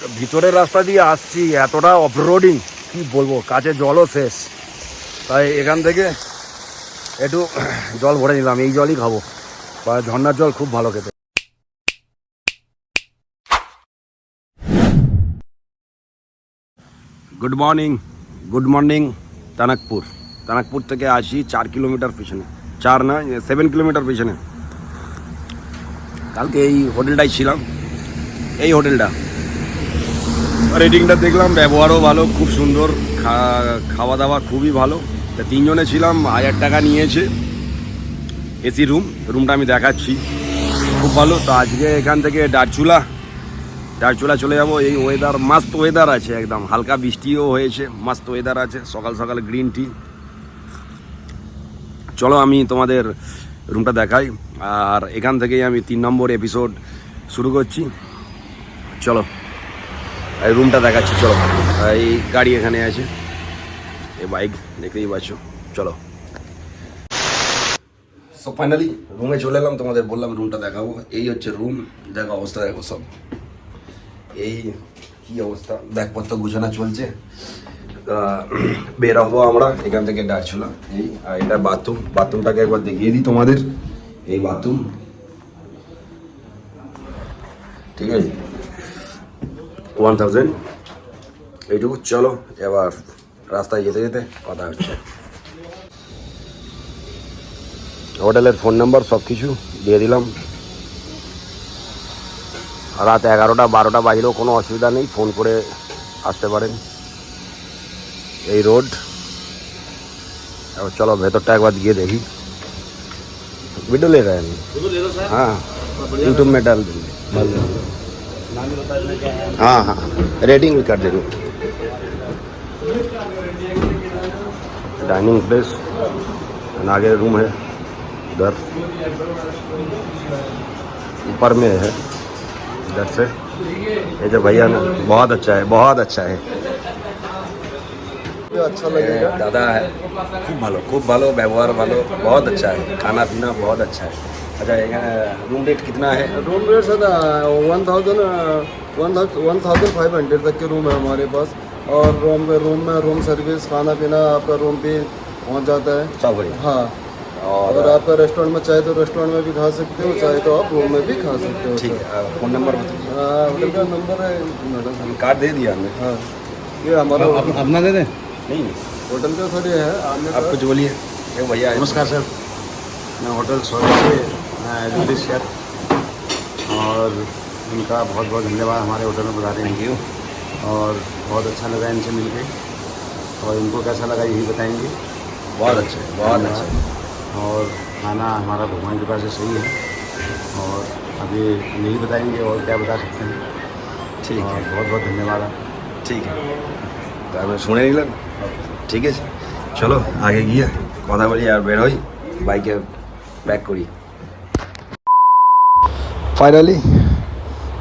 ভিতরের রাস্তা দিয়ে আসছি, এতটা অফরোডিং কি বলবো, কাছে জলও শেষ, তাই এখান থেকে একটু জল ভরে নিলাম। এই জলই খাবো, বা ঝর্ণার জল খুব ভালো খেতে। গুড মর্নিং টানাকপুর থেকে আসি 4 কিলোমিটার পিছনে, 4 না 7 কিলোমিটার পিছনে। কালকে এই হোটেলটাই ছিলাম, এই হোটেলটা রেটিংটা দেখলাম, ব্যবহারও ভালো, খুব সুন্দর, খাওয়া দাওয়া খুবই ভালো। তা 3 জনে ছিলাম, 1000 টাকা নিয়েছে এসি রুমটা আমি দেখাচ্ছি, খুব ভালো। তো আজকে এখান থেকে দারচুলা চলে যাবো। এই ওয়েদার, মাস্ত ওয়েদার আছে, একদম হালকা বৃষ্টিও হয়েছে, মাস্ত ওয়েদার আছে, সকাল সকাল গ্রিন টি। চলো আমি তোমাদের রুমটা দেখাই, আর এখান থেকেই আমি 3 নম্বর এপিসোড শুরু করছি। চলো এই রুমটা দেখাচ্ছি, চলো। এই গাড়ি এখানে আছে, এই বাইক দেখতেই পাচ্ছ, চলো। সো ফাইনালি রুমে চলে এলাম, তোমাদের বললাম রুমটা দেখাবো। এই হচ্ছে রুম, দেখো অবস্থা, দেখো সব এই কি অবস্থা, ব্যাগপত্র গুছানো চলছে। বের হবো আমরা এখান থেকে দারচুলা। এই আর এটা বাথরুমটাকে একবার দেখিয়ে দিই তোমাদের। এই বাথরুম, ঠিক আছে, 1000 এইটুকু। চলো এবার রাস্তায় যেতে যেতে কথা হচ্ছে। হোটেলের ফোন নাম্বার সব কিছু দিয়ে দিলাম। রাত 11টা 12টা বাজলেও কোনো অসুবিধা নেই, ফোন করে আসতে পারেন। এই রোড, চলো ভেতরটা একবার গিয়ে দেখি। वीडियो ले रहे हैं, हाँ यूट्यूब में डाल देंगे। हाँ हाँ रेटिंग भी कर देंगे। डाइनिंग प्लेस, आगे रूम है, उधर ऊपर में है, इधर से ये जो भैया ना, बहुत अच्छा है। अच्छा लगेगा, दादा है, खूब भालो, व्यवहार भालो, बहुत अच्छा है, खाना पीना बहुत अच्छा है। अच्छा रूम रेट कितना है? रूम रेट सर 1500 तक के रूम है हमारे पास, और रूम सर्विस, खाना पीना आपका रूम भी पहुंच जाता है, सब बढ़िया। हाँ, और आपका रेस्टोरेंट में चाहे तो रेस्टोरेंट में भी खा सकते हो, चाहे तो आप रूम में भी खा सकते हो। ठीक है, फ़ोन नंबर बताइए। होटल का नंबर है मैडम, कार्ड दे दिया हमने। हाँ, ये हमारा अपना दे दें? नहीं होटल का सर ये है। आप कुछ बोलिए। भैया नमस्कार सर, मैं होटल सौरभ से एज शेफ, और उनका बहुत बहुत धन्यवाद हमारे होटल में बुलाने के, और बहुत अच्छा लगा इनसे मिलके, और इनको कैसा लगा यही बताएंगे। बहुत अच्छा है, बहुत अच्छा है। और खाना हमारा भगवान की कृपा से सही है, और अभी यही बताएंगे, और क्या बता सकते हैं। ठीक है, बहुत बहुत धन्यवाद। ठीक है, तो हमें শুনে নিলেন, ঠিক আছে। চলো আগে গিয়ে কথা বলি আর বের হই, বাইকে ব্যাক করি। ফাইনালি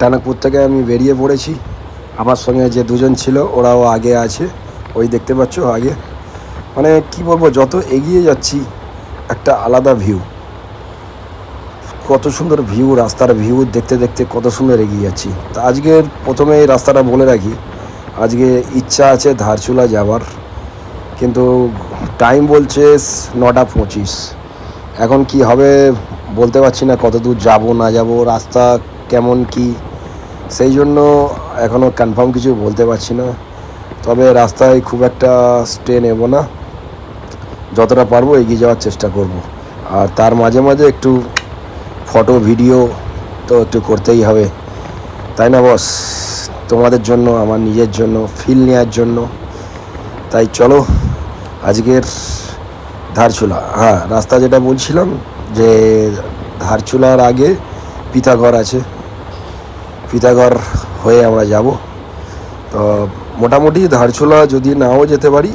টানাকপুর থেকে আমি বেরিয়ে পড়েছি। আমার সঙ্গে যে দুজন ছিল ওরাও আগে আছে, ওই দেখতে পাচ্ছ আগে। মানে কি বলবো, যত এগিয়ে যাচ্ছি একটা আলাদা ভিউ, কত সুন্দর ভিউ, রাস্তার ভিউ দেখতে দেখতে কত সুন্দর এগিয়ে যাচ্ছি। তা আজকের প্রথমে এই রাস্তাটা বলে রাখি, আজকে ইচ্ছা আছে ধারচুলা যাবার, কিন্তু টাইম বলছে 9:25। এখন কি হবে বলতে পারছি না, কত দূর যাব না যাব, রাস্তা কেমন কি, সেই জন্য এখনও কনফার্ম কিছু বলতে পারছি না। তবে রাস্তায় খুব একটা স্টে নেব না, যতটা পারবো এগিয়ে যাওয়ার চেষ্টা করব। আর তার মাঝে মাঝে একটু ফটো ভিডিও তো একটু করতেই হবে, তাই না বস? তোমাদের জন্য, আমার নিজের জন্য, ফিল নেওয়ার জন্য। তাই চলো আজকের ধারচুলা, হ্যাঁ রাস্তা যেটা বলছিলাম, যে ধারচুলার আগে পিতাঘর আছে, পিতাঘর হয়ে আমরা যাব। তো মোটামুটি ধারচুলা যদি নাও যেতে পারি,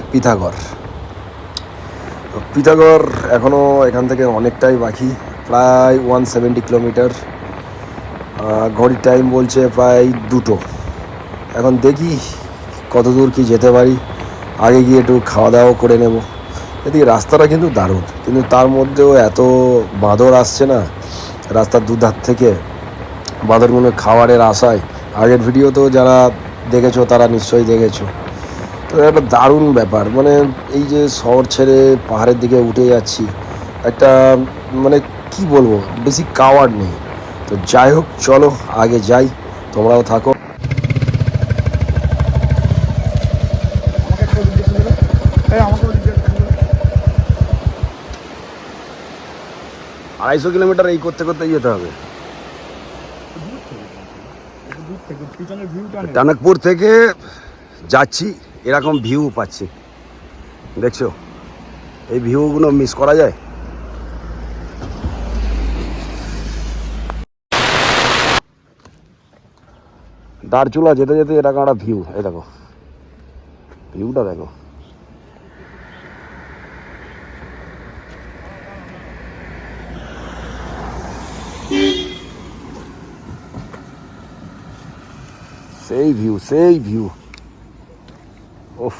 পিতাঘর এখনও এখান থেকে অনেকটাই বাকি, প্রায় 170 কিলোমিটার। ঘড়ির টাইম বলছে প্রায় 2টো। এখন দেখি কত দূর কি যেতে পারি, আগে গিয়ে একটু খাওয়া দাওয়া করে নেব। এদিকে রাস্তাটা কিন্তু দারুণ, কিন্তু তার মধ্যেও এত বাঁদর আসছে না রাস্তার দুধার থেকে, বাঁদরগুলো খাবারের আশায়। আগের ভিডিও তো যারা দেখেছো, তারা নিশ্চয়ই দেখেছো। তো একটা দারুণ ব্যাপার, মানে এই যে শহর ছেড়ে পাহাড়ের দিকে উঠে যাচ্ছি, একটা মানে কি বলবো, বেশি কাওয়ার নেই। তো যাই হোক, চলো আগে যাই, তোমরাও থাকো। আড়াইশো কিলোমিটার এই করতে করতে যেতে হবে। টানকপুর থেকে যাচ্ছি, এরকম ভিউ পাচ্ছি, দেখছো? এই ভিউগুলো মিস করা যায়? দারচুলা যেতে যেতে এরকম একটা ভিউ, এই দেখো ভিউটা দেখো। সেই ভিউ, সেই ভিউ, ওফ।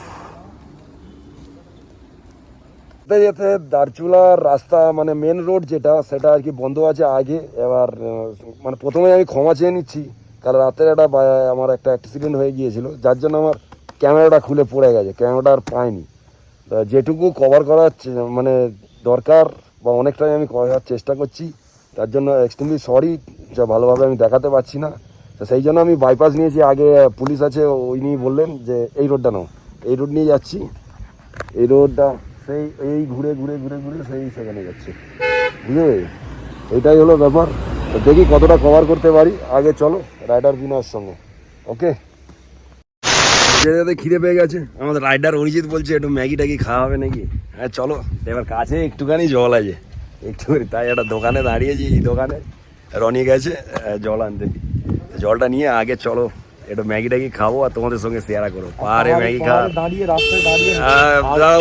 যেতে যেতে দারচুলার রাস্তা, মানে মেন রোড যেটা, সেটা আর কি বন্ধ আছে আগে। এবার মানে প্রথমে আমি ক্ষমা চেয়ে নিচ্ছি, কারণ রাতের আমার একটা অ্যাক্সিডেন্ট হয়ে গিয়েছিল, যার জন্য আমার ক্যামেরাটা খুলে পড়ে গেছে, ক্যামেরাটা আর পাইনি। তা যেটুকু কভার করার মানে দরকার, বা অনেকটাই আমি করার চেষ্টা করছি, তার জন্য এক্সট্রিমলি সরি, যা ভালোভাবে আমি দেখাতে পারছি না। তো সেই জন্য আমি বাইপাস নিয়েছি। আগে পুলিশ আছে, ওই নিয়ে বললেন যে এই রোডটা নাও, এই রোড নিয়ে যাচ্ছি। এই রোডটা সেই এই ঘুরে ঘুরে ঘুরে ঘুরে সেই সেখানে যাচ্ছে, বুঝলে? এইটাই হলো ব্যাপার। তো দেখি কতটা কভার করতে পারি। আগে চলো রাইডার বিনয়ের সঙ্গে, ওকে? যেতে খিদে পেয়ে গেছে, আমাদের রাইডার অরিজিৎ বলছে একটু ম্যাগি ট্যাগি খাওয়া হবে নাকি। হ্যাঁ চলো। এবার কাছে একটুখানি জল আছে, একটু, তাই একটা দোকানে দাঁড়িয়েছি। এই দোকানে রনি গেছে জল আনতে, জলটা নিয়ে আগে চলো একটু ম্যাগি ট্যাগি খাবো, আর তোমাদের সঙ্গে শেয়ার করো। পাহাড়ে ম্যাগি খাওয়া, দাঁড়িয়ে রাস্তায় দাঁড়িয়ে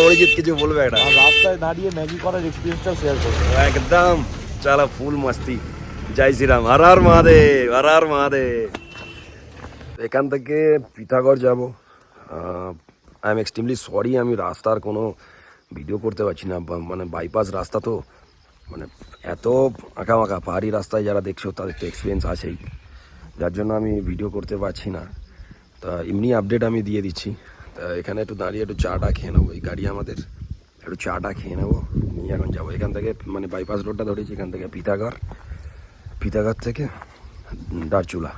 অরিজিৎ কিছু বলবে একটা? রাস্তায় দাঁড়িয়ে ম্যাগি করার এক্সপিরিয়েন্সটা শেয়ার করবো একদম। চলো ফুল মস্তি। জয় শ্রীরাম, হর হর মহাদেব, হর হর মহাদেব। এখান থেকে পিথাগড় যাব। আই এম এক্সট্রিমলি সরি, আমি রাস্তার কোনো ভিডিও করতে পারছি না, মানে বাইপাস রাস্তা তো, মানে এত আঁকামাঁকা। পাহাড়ি রাস্তায় যারা দেখছো তাদের তো এক্সপিরিয়েন্স আছেই, যার জন্য আমি ভিডিও করতে পারছি না। তা এমনি আপডেট আমি দিয়ে দিচ্ছি। তা এখানে একটু দাঁড়িয়ে একটু চাটা খেয়ে নেবো, এই গাড়ি আমাদের, একটু চাটা খেয়ে নেবো, নিয়ে এখন যাবো এখান থেকে। মানে বাইপাস রোডটা ধরেছি, এখান থেকে পিথাগড়, পিথাগড় থেকে দারচুলা।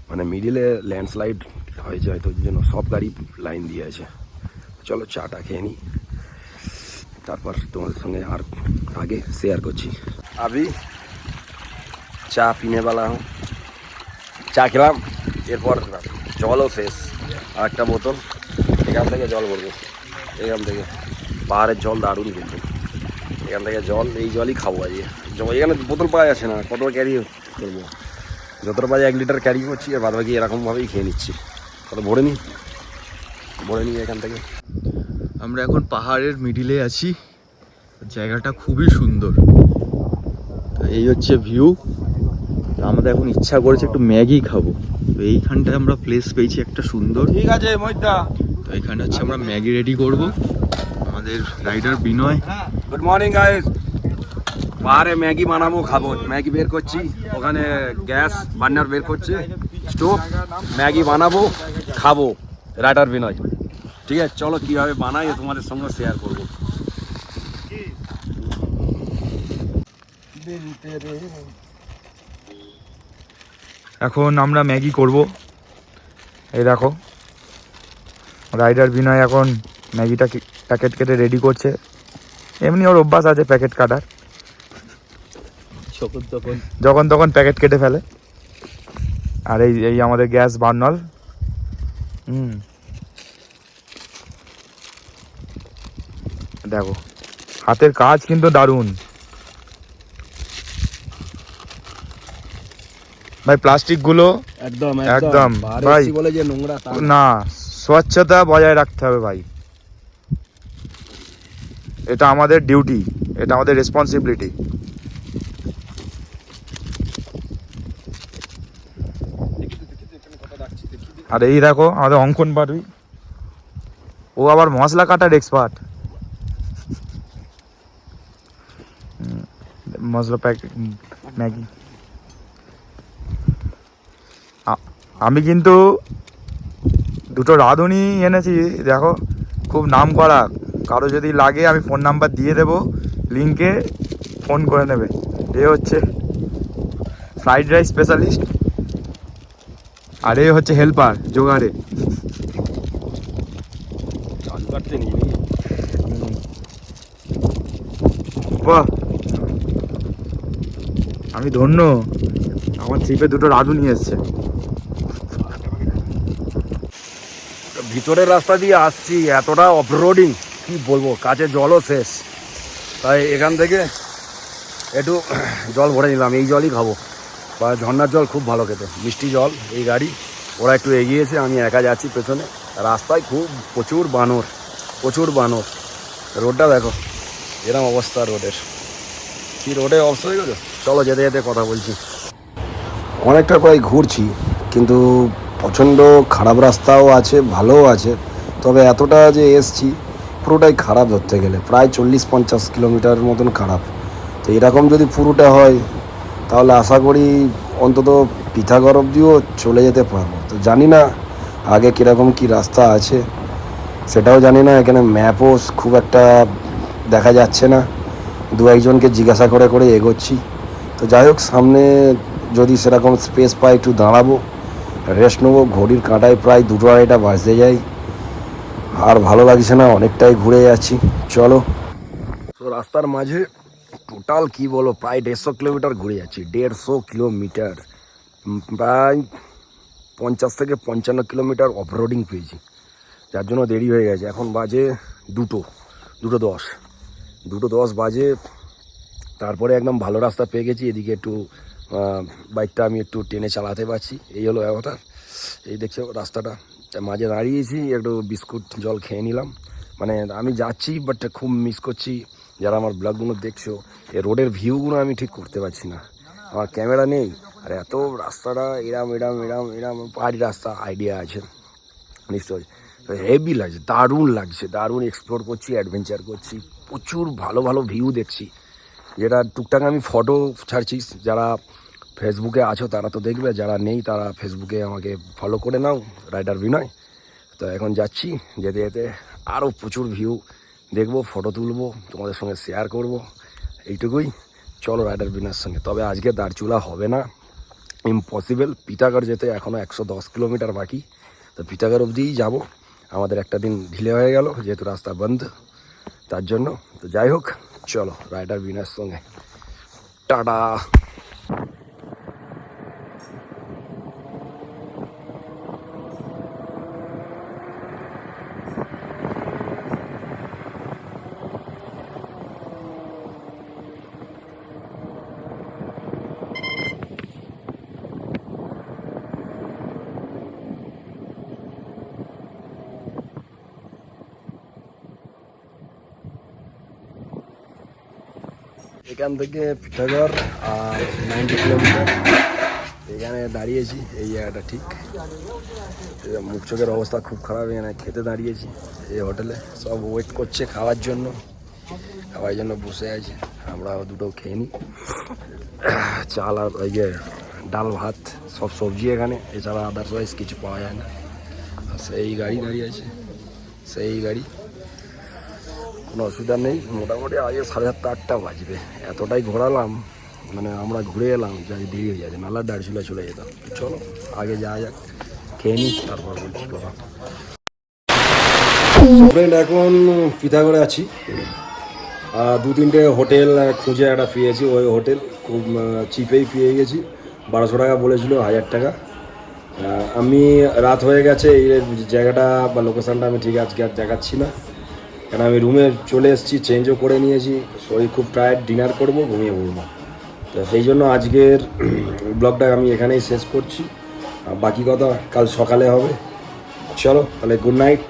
মানে মিডিলে ল্যান্ডস্লাইড হয়েছে হয়তো, ওই জন্য সব গাড়ি লাইন দিয়ে আছে। চলো চাটা খেয়ে নিই, তারপর তোমাদের সঙ্গে আর আগে শেয়ার করছি। আবি চা পিনে वाला हूँ, চা খেলাম, এরপর জলও শেষ। আর একটা বোতল এখান থেকে জল ভরবো, এখান থেকে পাহাড়ের জল দারুণ, কিন্তু এখান থেকে জল, এই জলই খাবো আজকে। এখানে বোতল পাওয়া যাচ্ছে না, কত ক্যারি করবো? যতটা পাই 1 লিটার ক্যারি করছি, আর বাদ বাকি এরকমভাবেই খেয়ে নিচ্ছি। কত ভরে নিই এখান থেকে। আমরা এখন পাহাড়ের মিডিলে আছি, জায়গাটা খুবই সুন্দর। এই হচ্ছে ভিউ। আমাদের এখন ইচ্ছা করেছে একটু ম্যাগি খাবো, তো এইখানটায় আমরা প্লেস পেয়েছি একটা সুন্দর। ঠিক আছে মইটা, তো এখানে হচ্ছে আমরা ম্যাগি রেডি করব। আমাদের rider Binoy. Good morning guys. পাহাড়ে ম্যাগি বানাবো, খাবো। ম্যাগি বের করছি, ওখানে গ্যাস বার্নার বের করছে, স্টোভ। ম্যাগি বানাবো, খাবো, রাইডার বিনয়। ঠিক আছে, চলো কীভাবে বানাই তোমাদের সঙ্গে শেয়ার করবো। এখন আমরা ম্যাগি করব। এই দেখো রাইডার বিনয় এখন ম্যাগিটা প্যাকেট কেটে রেডি করছে। এমনি ওর অভ্যাস আছে প্যাকেট কাটার, যখন তখন প্যাকেট কেটে ফেলে। আর এই আমাদের গ্যাস বার্নার। দেখো হাতের কাজ কিন্তু দারুণ ভাই। প্লাস্টিক গুলো একদম একদম ভাই, বলে যে নোংরা না, স্বচ্ছতা বজায় রাখতে হবে ভাই। এটা আমাদের ডিউটি, এটা আমাদের রেসপন্সিবিলিটি। আর এই দেখো আমাদের অঙ্কন বাড়ি, ও আবার মশলা কাটার এক্সপার্ট। মশলা প্যাকেট ম্যাগি। আমি কিন্তু দুটো রাঁধুনি এনেছি, দেখো খুব নাম করা। কারো যদি লাগে আমি ফোন নাম্বার দিয়ে দেবো, লিঙ্কে ফোন করে নেবে। এ হচ্ছে ফ্রাইড রাইস স্পেশালিস্ট, আর এ হচ্ছে হেল্পার জোগাড়ে। বাহ, আমি ধন্য, আমার ট্রিপে দুটো রাঁধুনি এসছে। ভিতরের রাস্তা দিয়ে আসছি, এতটা অফরোডিং কি বলবো, কাছে জলও শেষ, তাই এখান থেকে একটু জল ভরে নিলাম। এই জলই খাবো, বা ঝর্নার জল খুব ভালো খেতে, মিষ্টি জল। এই গাড়ি ওরা একটু এগিয়েছে, আমি একা যাচ্ছি পেছনে। রাস্তায় খুব প্রচুর বানর, প্রচুর বানর। রোডটা দেখো, এরকম অবস্থা রোডের। কি রোডের অবস্থা হয়ে গেছে। চলো যেতে যেতে কথা বলছি। অনেকটা প্রায় ঘুরছি, কিন্তু প্রচণ্ড খারাপ রাস্তাও আছে, ভালোও আছে। তবে এতটা যে এসছি পুরোটাই খারাপ ধরতে গেলে, প্রায় 40-50 কিলোমিটার মতন খারাপ। তো এরকম যদি পুরোটা হয় তাহলে আশা করি অন্তত পিথাগড় অবধিও চলে যেতে পারবো। তো জানি না আগে কীরকম কী রাস্তা আছে, সেটাও জানি না। এখানে ম্যাপও খুব একটা দেখা যাচ্ছে না, দু একজনকে জিজ্ঞাসা করে করে এগোচ্ছি। তো যাই হোক, সামনে যদি সেরকম স্পেস পাই একটু দাঁড়াবো, রেস্ট নেবো। ঘড়ির কাঁটায় প্রায় 2-2:30 বাজতে যায়, আর ভালো লাগছে না, অনেকটাই ঘুরে যাচ্ছি। চলো। তো রাস্তার মাঝে টোটাল কি বলো, প্রায় 150 কিলোমিটার ঘুরে যাচ্ছি। 150 কিলোমিটার, প্রায় 50 থেকে 55 কিলোমিটার অফরোডিং পেয়েছি, যার জন্য দেরি হয়ে গেছে। এখন বাজে 2:10 বাজে। তারপরে একদম ভালো রাস্তা পেয়ে গেছি। এদিকে একটু বাইকটা আমি একটু টেনে চালাতে পারছি, এই হলো ব্যাপারটা। এই দেখছো রাস্তাটা, মাঝে দাঁড়িয়েছি, একটু বিস্কুট জল খেয়ে নিলাম। মানে আমি যাচ্ছি, বাট খুব মিস করছি যারা আমার ব্লগগুলো দেখছো। এই রোডের ভিউগুলো আমি ঠিক করতে পারছি না, আমার ক্যামেরা নেই। আর এত রাস্তাটা এরম পাহাড়ি রাস্তা, আইডিয়া আছে নিশ্চয়ই। হেভি লাগছে, দারুণ লাগছে, দারুণ এক্সপ্লোর করছি, অ্যাডভেঞ্চার করছি, প্রচুর ভালো ভালো ভিউ দেখছি। যেটা টুকটাক আমি ফটো ছাড়ছি, যারা ফেসবুকে আছো তারা তো দেখবে, যারা নেই তারা ফেসবুকে আমাকে ফলো করে নাও, রাইডার বিনয়। তো এখন যাচ্ছি, যেতে যেতে আরও প্রচুর ভিউ দেখবো, ফটো তুলবো, তোমাদের সঙ্গে শেয়ার করব, এইটুকুই। চলো রাইডার বিনয়ের সঙ্গে। তবে আজকে দারচুলা হবে না, ইম্পসিবল। পিথাগড় যেতে এখনও 110 কিলোমিটার বাকি, তো পিথাগড় অবধিই যাব। আমাদের একটা দিন ঢিলে হয়ে গেল যেহেতু রাস্তা বন্ধ, তার জন্য। তো যাই হোক, চলো রাইডার বিনয়ের সঙ্গে টাটা। এখান থেকে পিথাগড় 90 কিলোমিটার। এখানে দাঁড়িয়েছি, এই জায়গাটা ঠিক। মুখ চোখের অবস্থা খুব খারাপ, এখানে খেতে দাঁড়িয়েছি এই হোটেলে। সব ওয়েট করছে খাওয়ার জন্য, খাওয়ার জন্য বসে আছে। আমরা দুটো খেয়ে নিই, চাল আর ওই যে ডাল ভাত, সব সবজি এখানে, এছাড়া আদারওয়াইজ কিছু পাওয়া যায় না। সেই গাড়ি দাঁড়িয়ে আছে, সেই গাড়ি, কোনো অসুবিধা নেই। মোটামুটি আগে 7:30-8টা বাজবে, এতটাই ঘোরালাম, মানে আমরা ঘুরে এলাম, যাই দেরি হয়ে যাচ্ছে, নাহলে দার্জিলিং চলে যেতাম। চলো আগে যাওয়া যাক, খেয়ে নিই, তারপর বলছি কথা। ফ্রেন্ড, এখন পিথাগড়ে আছি। 2-3টে হোটেল খুঁজে একটা পেয়েছি, ওই হোটেল খুব চিপেই পেয়ে গেছি। 1200 টাকা বলেছিল, 1000 টাকা। আমি রাত হয়ে গেছে, এই জায়গাটা বা লোকেশানটা আমি ঠিক আজকে আর দেখাচ্ছি না, কেন আমি রুমে চলে এসেছি, চেঞ্জও করে নিয়েছি। শরীর খুব টায়ার্ড, ডিনার করবো, ঘুমিয়ে পড়বো। তো সেই জন্য আজকের ব্লগটা আমি এখানেই শেষ করছি, বাকি কথা কাল সকালে হবে। চলো তাহলে, গুড নাইট।